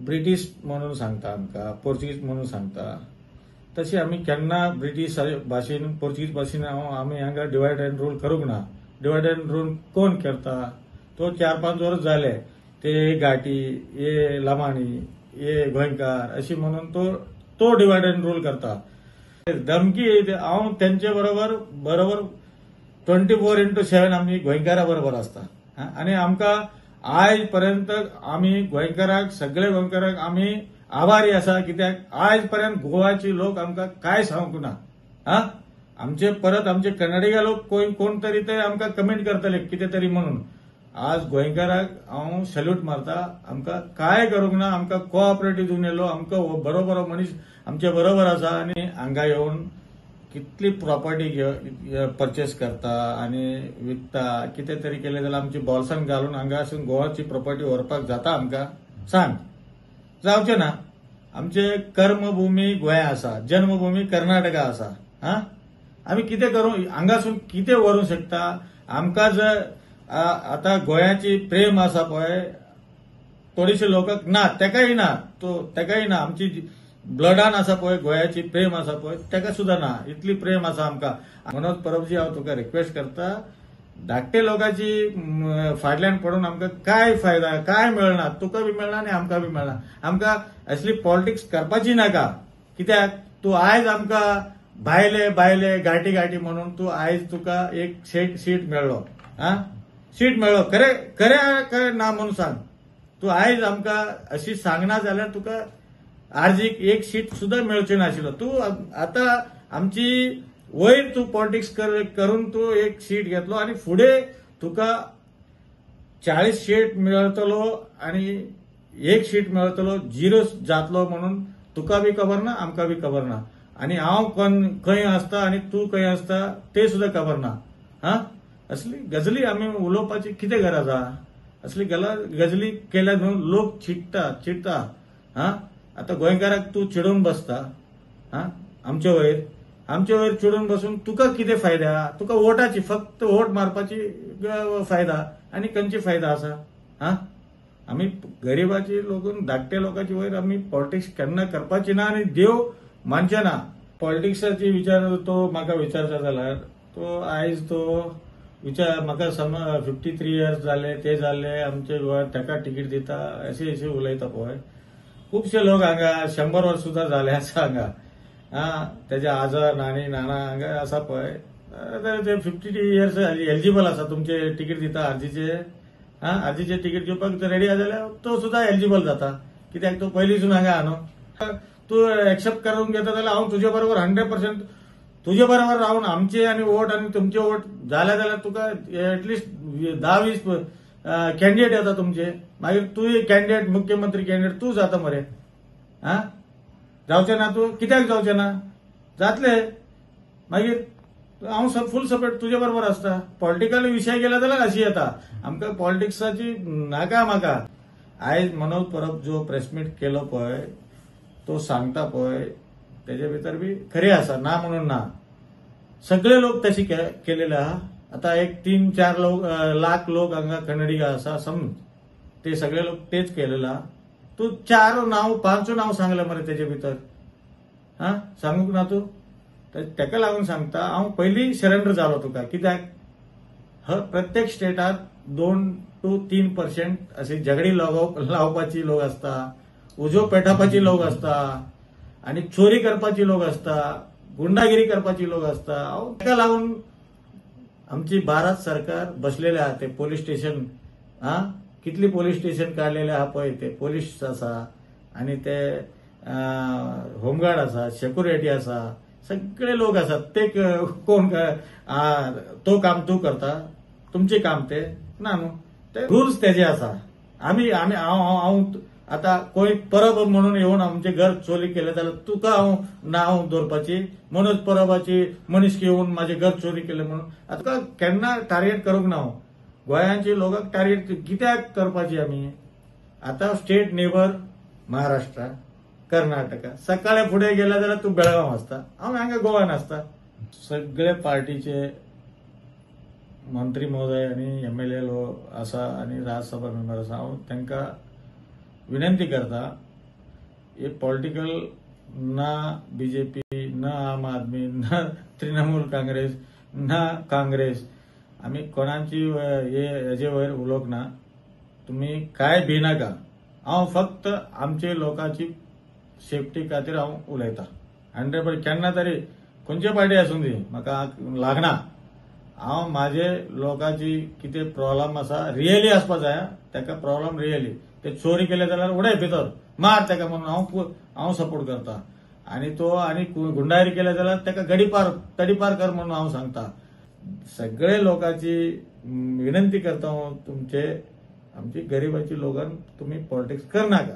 British म्हणून सांगता आमकां, पोर्चुगीज म्हणून सांगता, तशी आमी केन्ना ब्रिटीश भाशेन पोर्चुगीज भाशेन आमी हांगा डिवायड अँड रूल करूंक ना. डिवायड अँड रूल कोण करता? तो 4-5 वर्स जाले ते घाटी, हे लामाणी, हे गोंयकार अशी म्हणून तो डिवायड अँड रूल करता. धमकी हांव तेंचे बरोबर 24/7 आमी गोंयकारा बरोबर आसता. आनी आमकां आयज पर्यंत आमी गोंयकाराक, सगळे गोंयकाराक आमी आभारी आसा. कित्याक आयज पर्यंत गोवाचे लोक आमकां काय सांगूंक ना. आमचे कन्नडिगा लोक कोण तरी ते आमकां कमेंट करतले कितें तरी म्हणून. आज गोंयकाराक हांव सॅल्यूट मारता. आमकां काय करूंक ना. आमकां कोऑपरेटीव दिवन येयलो. आमकां बरो मनीस आमचे बरोबर आसा आनी हांगा येवन कितली प्रॉपर्टी परचेस करता आनी विकता. कितें तरी केलें जाल्यार आमची बॉल्सान घालून हांगासून गोवाची प्रॉपर्टी व्हरपाक जाता आमकां? सांग. जावचें ना. आमचे कर्मभूमी गोंया आसा, जन्मभूमी कर्नाटका आसा. आमी कितें करूं? हांगासून कितें व्हरूंक शकता? आमकां जर आतां गोंयाची प्रेम आसा पळय, थोडीशे लोकांक ना, तेकाय ना. आमची ब्लडान आसा पळय, गोंयाची प्रेम आसा पळय, तेका सुद्धा ना. इतली प्रेम आसा आमकां. मनोज परबजी, हांव तुका रिक्वेस्ट करता, धाकटे लोकांची फाटल्यान पडून आमकां काय फायदा, काय मेळना. तुका बी मेळना आनी आमकां बी मेळना. आमकां असली पॉलिटिक्स करपाची नाका. कित्याक तूं आयज आमकां भायले घाटी म्हणून तूं आयज तुका एक सीट मेळ्ळो. सीट मेळ्ळो, खरें ना म्हणून सांग. तूं आयज आमकां अशी सांगना जाल्यार तुका आर्जीक एक सीट सुद्धा मेळचें नाशिल्लो. तूं आतां आमची वयर तूं पॉलिटिक्स करून तूं एक सीट घेतलो आनी फुडें तुका 40 सीट मेळटलो आनी एक सीट मेळटलो, 0 जातलो म्हणून तुका बी खबर ना, आमकां बी खबर ना. आनी हांव खंय आसता आनी तूं खंय आसता ते सुद्धा खबर ना. असली गजली आमी उलोवपाची कितें गरज आहा? असली गजली केल्या न्हू लोक चिडटा. आता गोंयकाराक तूं चिडून बसता. आमचे वयर चिडून बसून तुका कितें फायदा? तुका वोटाची, फक्त वोट मारपाची फायदा आनी खंयची फायदा आसा? आमी गरीबाची लोकून, धाकटे लोकांची वयर आमी पॉलिटिक्स केन्ना करपाची ना आनी देव मानचे ना. पॉलिटिक्साची विचार तो म्हाका विचारता जाल्यार तो आयज तो विचार म्हाका 53 इयर्स जाले, ते जाल्ले आमचे गोंयांत, ताका तिकीट दिता अशें उलयता पळय. खुबशे लोक हांगा 100 वर्स सुद्धा झाले आसा हांगा. तेजे आजा, नाना हांगा आसा पळय, ते 50 इयर्स एलिजिबल आसा. तुमचे तिकीट दिता आर्जीचे तिकीट घेवपाक रेडी आसा जाल्यार तो सुद्धा एलिजिबल जाता. कित्याक तो पयलींसून हांगा आहा न्हू. तूं एक्सेप्ट करून घेता जाल्यार हांव तुजे बरोबर 100% तुजे बरोबर रावन आमचे आनी वोट आनी तुमचे वोट जाल्यार तुका एटलिस्ट 10-20 कॅन्डिडेट येता तुमचे. मागीर तूं कॅन्डिडेट, मुख्यमंत्री कॅन्डिडेट तूं जाता मरे. जावचें ना? तूं कित्याक जावचें ना? जातले. मागीर हांव फुल सपोर्ट तुजे बरोबर आसता. पॉलिटिकल विशय गेला जाल्यार अशी येता. आमकां पॉलिटिक्साची नाका म्हाका. आयज मनोज परब जो प्रेस मीट केलो पळय, तो सांगता पळय, तेजे भितर बी खरें आसा, ना म्हणून ना. सगळे लोक तशी केलेले आहा. आता एक 3-4 लाख लोक हांगा कन्नडिगा आसा समज, ते सगळे लोक तेच केलेले आहा. तूं 4 नांव 5 नांव सांगले मरे तेजे भितर. सांगूक ना तूं? तेका लागून सांगता, हांव पयलीं सरेंडर जालो तुका. कित्याक प्रत्येक स्टेटात 2 to 3% अशी झगडी लावपाची लोक आसता, उजो पेटावपाची लोक आसता आनी चोरी करपाची लोक आसता, गुंडागिरी करपाची लोक आसता. तेका लागून आमची भारत सरकार बसलेले आहा. ते पोलीस स्टेशन, कितली पोलीस स्टेशन काढलेले आहा पळय, ते पोलीस आसा आनी ते होमगार्ड आसा, सेक्युरिटी आसा, सगळे लोक आसात. ते कोण तो काम तूं करता? तुमचे काम ते ना न्हू. ते रुल्स तेजे आसा. हांव आता कोणी परब म्हणून येवन आमचे घर चोरी केले जाल्यार तुका हांव नांव दवरपाची, मनोज परबाची मनीस येवन माझे घर चोरी केले म्हणून तुका केन्ना टार्गेट करूंक ना. हांव गोंयांची लोकांक टार्गेट कित्याक करपाची आमी? आता स्टेट नेबर महाराष्ट्र, कर्नाटका, सकाळी फुडें गेला जाल्यार तूं बेळगांव आसता, हांव हांगा गोवान आसता. सगळे पार्टीचे मंत्री महोदय आनी MLA आसा आनी राज्यसभा मेंबर आसा. हांव तांकां विनंती करता, हे पॉलिटिकल ना बीजेपी ना आम आदमी ना तृणमूल काँग्रेस ना काँग्रेस आम्ही कोणाची हेजे वयर उलोवना. तुम्ही काय भिनाका. हांव फक्त आमचे लोकांची सेफ्टी खातीर हांव उलयतां. 100% केन्ना तरी खंयचे पार्टी आसूं दी म्हाका लागना. हांव माझे लोकांची कितें प्रॉब्लेम आसा रियली आसपा जाय. ताका प्रॉब्लेम रियली ते चोरी केले जाल्यार उडय भितर मार ताका म्हणून हांव सपोर्ट करता. आनी तो आनी गुंडागिरी केले जाल्यार ताका तडीपार कर म्हणून हांव सांगता. सगळे लोकांची विनंती करता तुमचे आमची गरिबाची लोकांक तुम्ही पॉलिटिक्स करनाका.